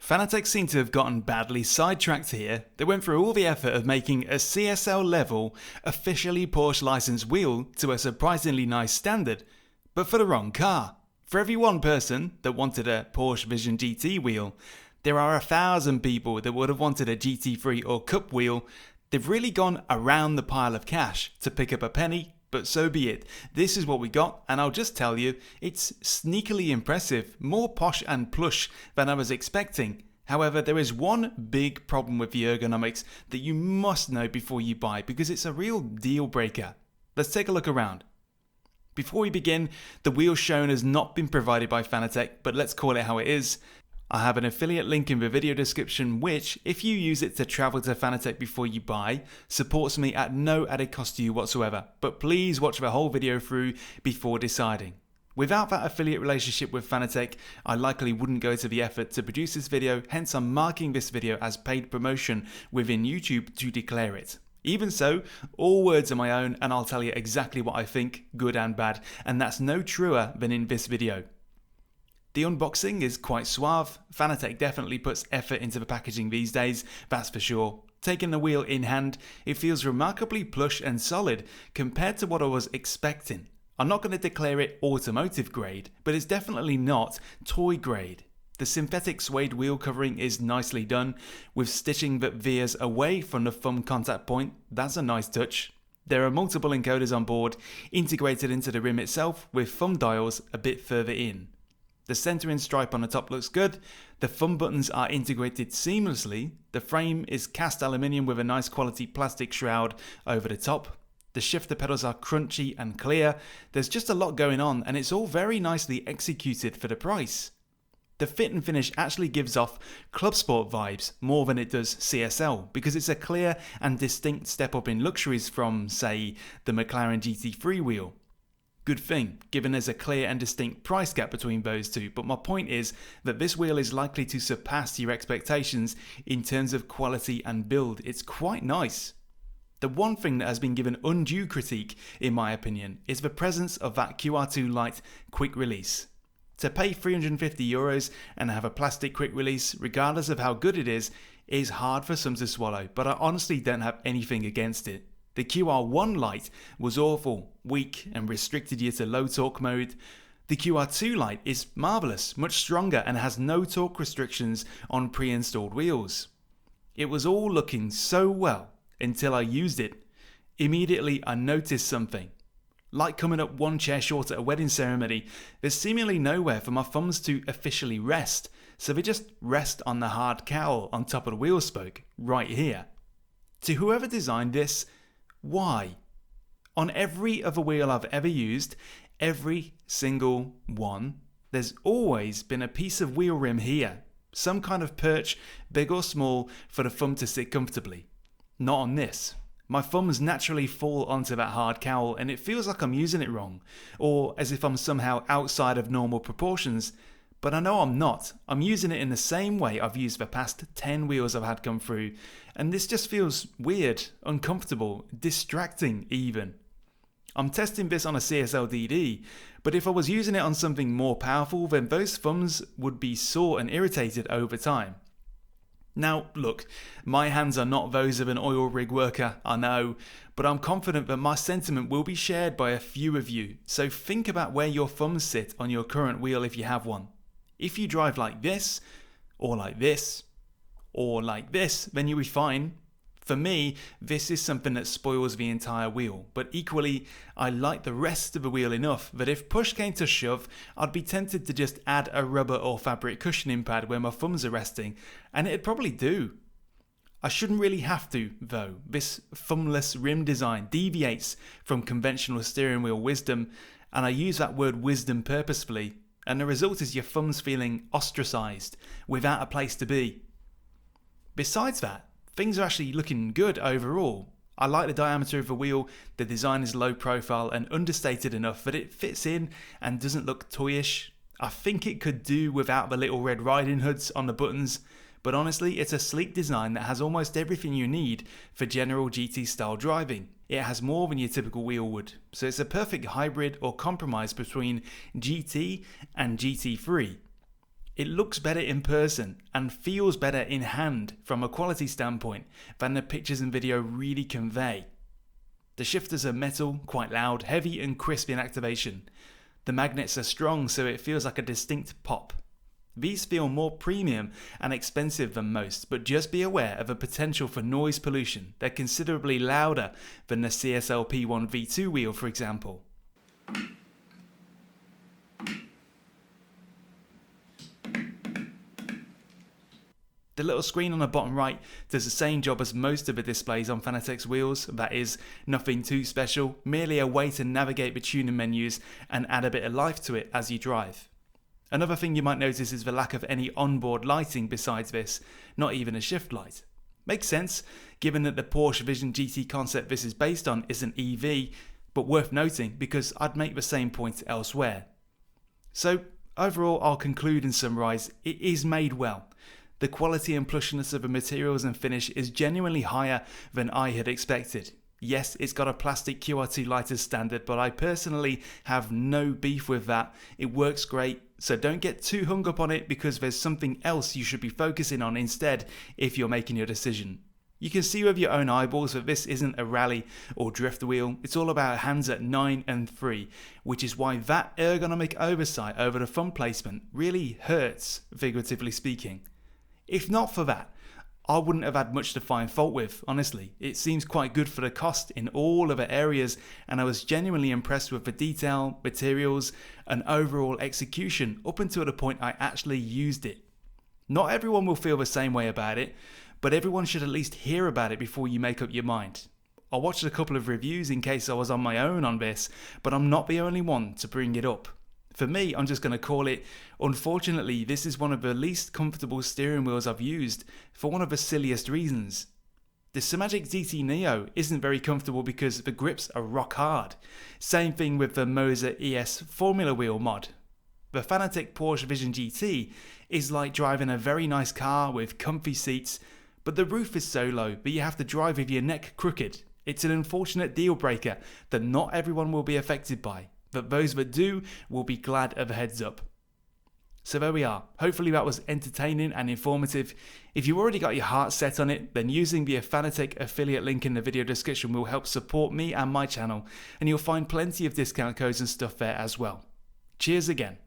Fanatec seem to have gotten badly sidetracked here. They went through all the effort of making a CSL level, officially Porsche licensed wheel to a surprisingly nice standard, but for the wrong car. For every one person that wanted a Porsche Vision GT wheel, there are 1,000 people that would have wanted a GT3 or Cup wheel. They've really gone around the pile of cash to pick up a penny, but so be it. This is what we got, and I'll just tell you, it's sneakily impressive, more posh and plush than I was expecting. However, there is one big problem with the ergonomics that you must know before you buy, because it's a real deal breaker. Let's take a look around. Before we begin, the wheel shown has not been provided by Fanatec, but let's call it how it is. I have an affiliate link in the video description which, if you use it to travel to Fanatec before you buy, supports me at no added cost to you whatsoever, but please watch the whole video through before deciding. Without that affiliate relationship with Fanatec, I likely wouldn't go to the effort to produce this video, hence I'm marking this video as paid promotion within YouTube to declare it. Even so, all words are my own and I'll tell you exactly what I think, good and bad, and that's no truer than in this video. The unboxing is quite suave. Fanatec definitely puts effort into the packaging these days, that's for sure. Taking the wheel in hand, it feels remarkably plush and solid compared to what I was expecting. I'm not going to declare it automotive grade, but it's definitely not toy grade. The synthetic suede wheel covering is nicely done, with stitching that veers away from the thumb contact point. That's a nice touch. There are multiple encoders on board, integrated into the rim itself, with thumb dials a bit further in. The centering stripe on the top looks good, the thumb buttons are integrated seamlessly, the frame is cast aluminium with a nice quality plastic shroud over the top, the shifter pedals are crunchy and clear, there's just a lot going on and it's all very nicely executed for the price. The fit and finish actually gives off Club Sport vibes more than it does CSL because it's a clear and distinct step up in luxuries from, say, the McLaren GT3 wheel. Good thing, given there's a clear and distinct price gap between those two, but my point is that this wheel is likely to surpass your expectations in terms of quality and build. It's quite nice. The one thing that has been given undue critique, in my opinion, is the presence of that QR2 Lite quick release. To pay €350 and have a plastic quick release, regardless of how good it is hard for some to swallow, but I honestly don't have anything against it. The QR1 Lite was awful, weak and restricted you to low torque mode. The QR2 Lite is marvellous, much stronger and has no torque restrictions on pre-installed wheels. It was all looking so well until I used it. Immediately I noticed something. Like coming up one chair short at a wedding ceremony, there's seemingly nowhere for my thumbs to officially rest, so they just rest on the hard cowl on top of the wheel spoke, right here. To whoever designed this, why? On every other wheel I've ever used, every single one, there's always been a piece of wheel rim here. Some kind of perch, big or small, for the thumb to sit comfortably. Not on this. My thumbs naturally fall onto that hard cowl and it feels like I'm using it wrong, or as if I'm somehow outside of normal proportions. But I know I'm not. I'm using it in the same way I've used the past 10 wheels I've had come through, and this just feels weird, uncomfortable, distracting even. I'm testing this on a CSL DD, but if I was using it on something more powerful, then those thumbs would be sore and irritated over time. Now look, my hands are not those of an oil rig worker, I know, but I'm confident that my sentiment will be shared by a few of you, so think about where your thumbs sit on your current wheel if you have one. If you drive like this, or like this, or like this, then you'll be fine. For me, this is something that spoils the entire wheel, but equally, I like the rest of the wheel enough that if push came to shove, I'd be tempted to just add a rubber or fabric cushioning pad where my thumbs are resting, and it'd probably do. I shouldn't really have to, though. This thumbless rim design deviates from conventional steering wheel wisdom, and I use that word wisdom purposefully, and the result is your thumbs feeling ostracised, without a place to be. Besides that, things are actually looking good overall. I like the diameter of the wheel, the design is low profile and understated enough that it fits in and doesn't look toyish. I think it could do without the little red riding hoods on the buttons, but honestly it's a sleek design that has almost everything you need for general GT style driving. It has more than your typical wheel would, so it's a perfect hybrid or compromise between GT and GT3. It looks better in person and feels better in hand from a quality standpoint than the pictures and video really convey. The shifters are metal, quite loud, heavy and crisp in activation. The magnets are strong, so it feels like a distinct pop. These feel more premium and expensive than most, but just be aware of a potential for noise pollution. They're considerably louder than the CSL P1 V2 wheel, for example. The little screen on the bottom right does the same job as most of the displays on Fanatec's wheels, that is, nothing too special, merely a way to navigate the tuning menus and add a bit of life to it as you drive. Another thing you might notice is the lack of any onboard lighting besides this, not even a shift light. Makes sense, given that the Porsche Vision GT concept this is based on is an EV, but worth noting because I'd make the same point elsewhere. So, overall I'll conclude and summarise, it is made well. The quality and plushness of the materials and finish is genuinely higher than I had expected. Yes, it's got a plastic QRT light as standard, but I personally have no beef with that. It works great, so don't get too hung up on it because there's something else you should be focusing on instead if you're making your decision. You can see with your own eyeballs that this isn't a rally or drift wheel, it's all about hands at 9 and 3, which is why that ergonomic oversight over the thumb placement really hurts, figuratively speaking. If not for that, I wouldn't have had much to find fault with, honestly. It seems quite good for the cost in all other areas, and I was genuinely impressed with the detail, materials, and overall execution up until the point I actually used it. Not everyone will feel the same way about it, but everyone should at least hear about it before you make up your mind. I watched a couple of reviews in case I was on my own on this, but I'm not the only one to bring it up. For me, I'm just going to call it, unfortunately, this is one of the least comfortable steering wheels I've used for one of the silliest reasons. The Simagic DT Neo isn't very comfortable because the grips are rock hard. Same thing with the Moser ES Formula Wheel mod. The Fanatec Porsche Vision GT is like driving a very nice car with comfy seats, but the roof is so low that you have to drive with your neck crooked. It's an unfortunate deal breaker that not everyone will be affected by. But those that do will be glad of a heads up. So there we are. Hopefully that was entertaining and informative. If you already got your heart set on it, then using the Fanatec affiliate link in the video description will help support me and my channel, and you'll find plenty of discount codes and stuff there as well. Cheers again.